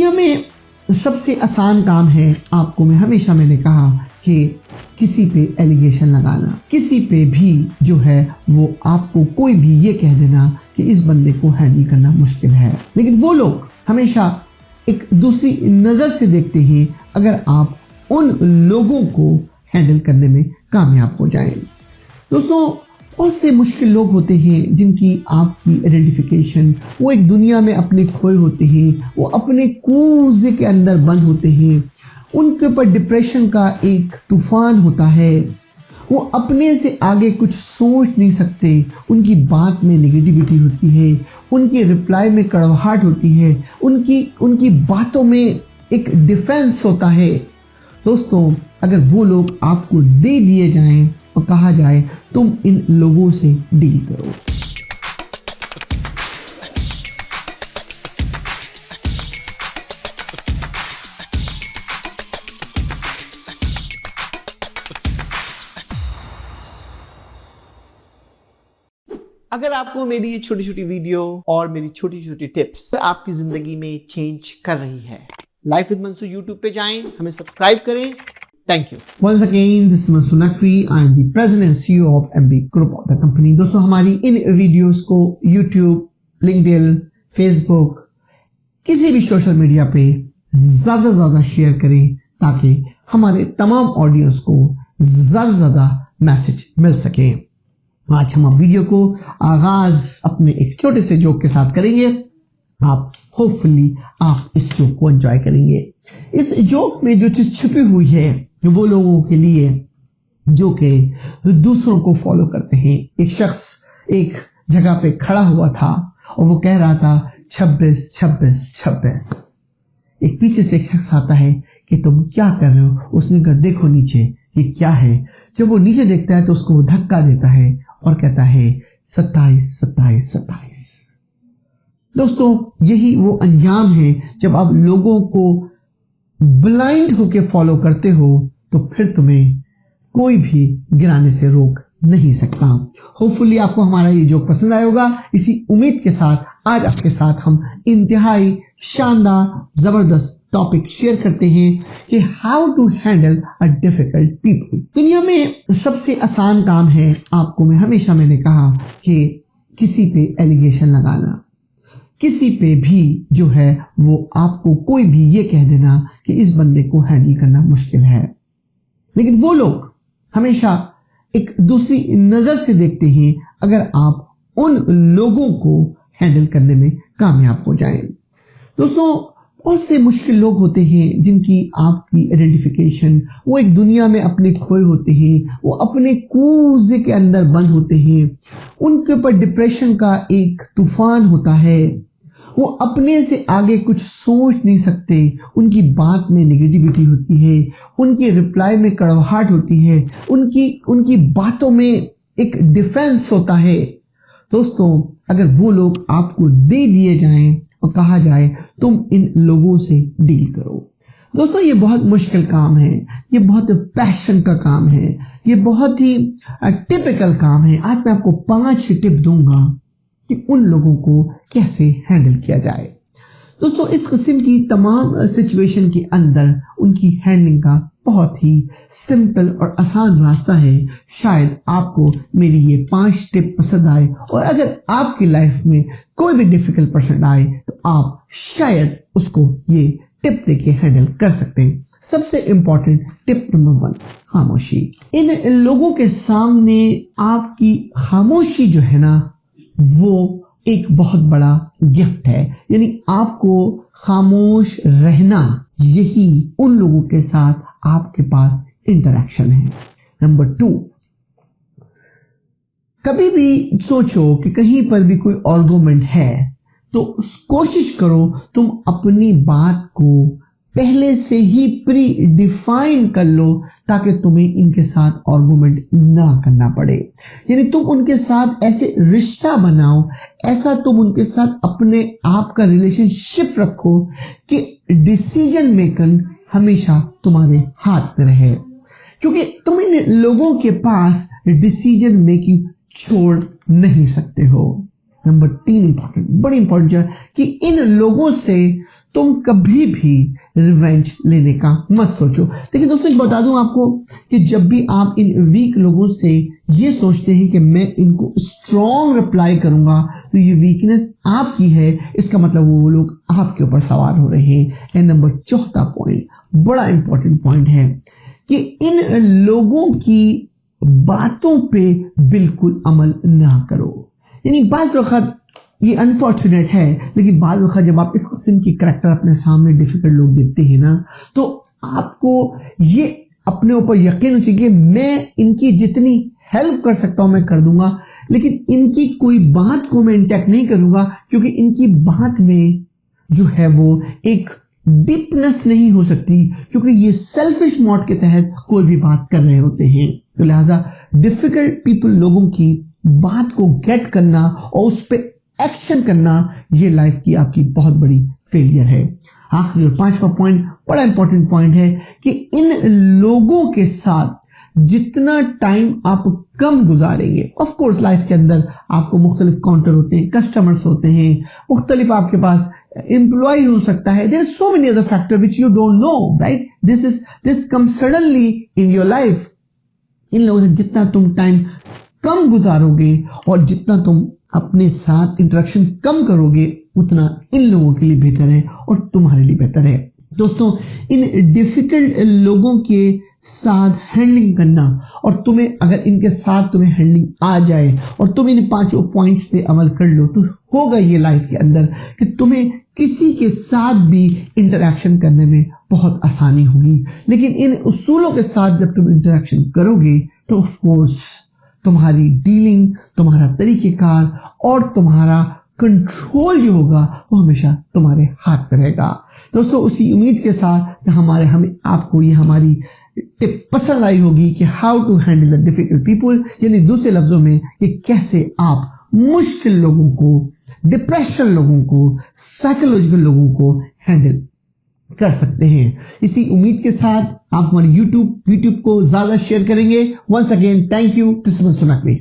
दुनिया में सबसे आसान काम है, आपको मैंने कहा कि किसी पे एलिगेशन लगाना, किसी पे भी जो है वो आपको कोई भी ये कह देना कि इस बंदे को हैंडल करना मुश्किल है। लेकिन वो लोग हमेशा एक दूसरी नजर से देखते हैं अगर आप उन लोगों को हैंडल करने में कामयाब हो जाएं। दोस्तों, बहुत से मुश्किल लोग होते हैं जिनकी आपकी आइडेंटिफिकेशन, वो एक दुनिया में अपने खोए होते हैं, वो अपने कूजे के अंदर बंद होते हैं, उनके ऊपर डिप्रेशन का एक तूफान होता है, वो अपने से आगे कुछ सोच नहीं सकते, उनकी बात में नेगेटिविटी होती है, उनके रिप्लाई में कड़वाहट होती है, उनकी बातों में एक डिफेंस होता है। दोस्तों, अगर वो लोग आपको दे दिए जाएं और कहा जाए तुम इन लोगों से डील करो। अगर आपको मेरी ये छोटी छोटी वीडियो और मेरी छोटी छोटी टिप्स आपकी जिंदगी में चेंज कर रही है, लाइफ विद मंसूर यूट्यूब पे जाएं, हमें सब्सक्राइब करें। Thank you. Once again, this is Mansoor Naqvi. I am the president and CEO of MB Group of the company. दोस्तों, हमारी इन वीडियोस को YouTube, LinkedIn, Facebook, किसी भी सोशल मीडिया पे ज्यादा से ज्यादा शेयर करें ताकि हमारे तमाम ऑडियंस को ज्यादा से ज्यादा मैसेज मिल सके। आज हम वीडियो को आगाज अपने एक छोटे से जोक के साथ करेंगे। आप होपफुली आप इस जोक को एंजॉय करेंगे। इस जोक में जो चीज छुपी हुई है वो लोगों के लिए जो कि दूसरों को फॉलो करते हैं। एक शख्स एक जगह पे खड़ा हुआ था और वो कह रहा था 26 26 26। एक पीछे से एक शख्स आता है कि तुम क्या कर रहे हो। उसने कहा देखो नीचे ये क्या है। जब वो नीचे देखता है तो उसको वो धक्का देता है और कहता है 27 27 27। दोस्तों, यही वो अंजाम है जब आप लोगों को ब्लाइंड होके फॉलो करते हो तो फिर तुम्हें कोई भी गिराने से रोक नहीं सकता। होपफुली आपको हमारा ये जोक पसंद आया होगा। इसी उम्मीद के साथ आज आपके साथ हम इंतहाई शानदार जबरदस्त टॉपिक शेयर करते हैं कि how to handle a difficult people. दुनिया में सबसे आसान काम है, आपको मैंने कहा कि किसी पे एलिगेशन लगाना, किसी पे भी जो है वो आपको कोई भी ये कह देना कि इस बंदे को हैंडल करना मुश्किल है। लेकिन वो लोग हमेशा एक दूसरी नजर से देखते हैं अगर आप उन लोगों को हैंडल करने में कामयाब हो जाएं। दोस्तों, बहुत से मुश्किल लोग होते हैं जिनकी आपकी आइडेंटिफिकेशन, वो एक दुनिया में अपने खोए होते हैं, वो अपने कूजे के अंदर बंद होते हैं, उनके ऊपर डिप्रेशन का एक तूफान होता है, वो अपने से आगे कुछ सोच नहीं सकते, उनकी बात में नेगेटिविटी होती है, उनके रिप्लाई में कड़वाहट होती है, उनकी बातों में एक डिफेंस होता है। दोस्तों, अगर वो लोग आपको दे दिए जाएं और कहा जाए तुम इन लोगों से डील करो। दोस्तों, ये बहुत मुश्किल काम है, ये बहुत पैशन का काम है, ये बहुत ही टिपिकल काम है। आज मैं आपको 5 टिप दूंगा कि उन लोगों को कैसे हैंडल किया जाए। दोस्तों, इस किस्म की तमाम सिचुएशन के अंदर उनकी हैंडलिंग का बहुत ही सिंपल और आसान रास्ता है। शायद आपको मेरी ये 5 टिप पसंद आए और अगर आपकी लाइफ में कोई भी डिफिकल्ट पर्सन आए तो आप शायद उसको ये टिप देके हैंडल कर सकते हैं। सबसे इंपॉर्टेंट टिप नंबर 1, खामोशी। इन लोगों के सामने आपकी खामोशी जो है ना वो एक बहुत बड़ा गिफ्ट है। यानी आपको खामोश रहना, यही उन लोगों के साथ आपके पास इंटरेक्शन है। नंबर 2, कभी भी सोचो कि कहीं पर भी कोई आर्गुमेंट है तो कोशिश करो तुम अपनी बात को पहले से ही प्री डिफाइन कर लो ताकि तुम्हें इनके साथ आर्गुमेंट ना करना पड़े। यानी तुम उनके साथ ऐसे रिश्ता बनाओ, ऐसा तुम उनके साथ अपने आप का रिलेशनशिप रखो कि डिसीजन मेकर हमेशा तुम्हारे हाथ में रहे, क्योंकि तुम इन लोगों के पास डिसीजन मेकिंग छोड़ नहीं सकते हो। नंबर 3 इंपॉर्टेंट, बड़ी इंपॉर्टेंट है कि इन लोगों से तुम कभी भी रिवेंज लेने का मत सोचो। देखिए दोस्तों, एक बता दूं आपको कि जब भी आप इन वीक लोगों से ये सोचते हैं कि मैं इनको स्ट्रॉन्ग रिप्लाई करूंगा, तो ये वीकनेस आपकी है, इसका मतलब वो लोग आपके ऊपर सवार हो रहे हैं। एंड नंबर 4 पॉइंट, बड़ा इंपॉर्टेंट पॉइंट है कि इन लोगों की बातों पे बिल्कुल अमल ना करो। यानी बात वक्त ये अनफॉर्चुनेट है, लेकिन बाद वक्त जब आप इस किस्म की करैक्टर अपने सामने डिफिकल्ट लोग देखते हैं ना, तो आपको ये अपने ऊपर यकीन हो चाहिए कि मैं इनकी जितनी हेल्प कर सकता हूं मैं कर दूंगा, लेकिन इनकी कोई बात को मैं इंटैक्ट नहीं करूंगा, क्योंकि इनकी बात में जो है वो एक डीपनेस नहीं हो सकती, क्योंकि ये सेल्फिश मोड के तहत कोई भी बात कर रहे होते हैं। तो लिहाजा डिफिकल्ट पीपल लोगों की बात को गेट करना और उस पर एक्शन करना, ये लाइफ की आपकी बहुत बड़ी फेलियर है। आखिरी और 5वां पॉइंट बड़ा इंपॉर्टेंट पॉइंट है कि इन लोगों के साथ जितना टाइम आप कम गुजारेंगे, ऑफ कोर्स लाइफ के अंदर आपको मुख्तलिफ काउंटर होते हैं, कस्टमर्स होते हैं, मुख्तलिफ आपके पास एम्प्लॉय हो सकता है, there are so many other factor which you don't know, right? This come suddenly in your life. इन लोगों से जितना तुम टाइम कम गुजारोगे और जितना तुम अपने साथ इंटरेक्शन कम करोगे, उतना इन लोगों के लिए बेहतर है और तुम्हारे लिए बेहतर है। दोस्तों, इन डिफिकल्ट लोगों के साथ हैंडलिंग करना, और तुम्हें अगर इनके साथ तुम्हें हैंडलिंग आ जाए और तुम इन 5 पॉइंट्स पे अमल कर लो, तो होगा ये लाइफ के अंदर कि तुम्हें किसी के साथ भी इंटरेक्शन करने में बहुत आसानी होगी। लेकिन इन उसूलों के साथ जब तुम इंटरेक्शन करोगे, तो ऑफ कोर्स तुम्हारी डीलिंग, तुम्हारा तरीकेकार और तुम्हारा कंट्रोल जो होगा वो हमेशा तुम्हारे हाथ पे रहेगा। दोस्तों, उसी उम्मीद के साथ कि हमें आपको ये हमारी टिप पसंद आई होगी कि how to handle the difficult people, यानी दूसरे लफ्जों में कि कैसे आप मुश्किल लोगों को, डिप्रेशन लोगों को, साइकोलॉजिकल लोगों को हैंडल कर सकते हैं। इसी उम्मीद के साथ आप हमारे YouTube को ज्यादा शेयर करेंगे। Once again thank you, this is Mansoor Naqvi.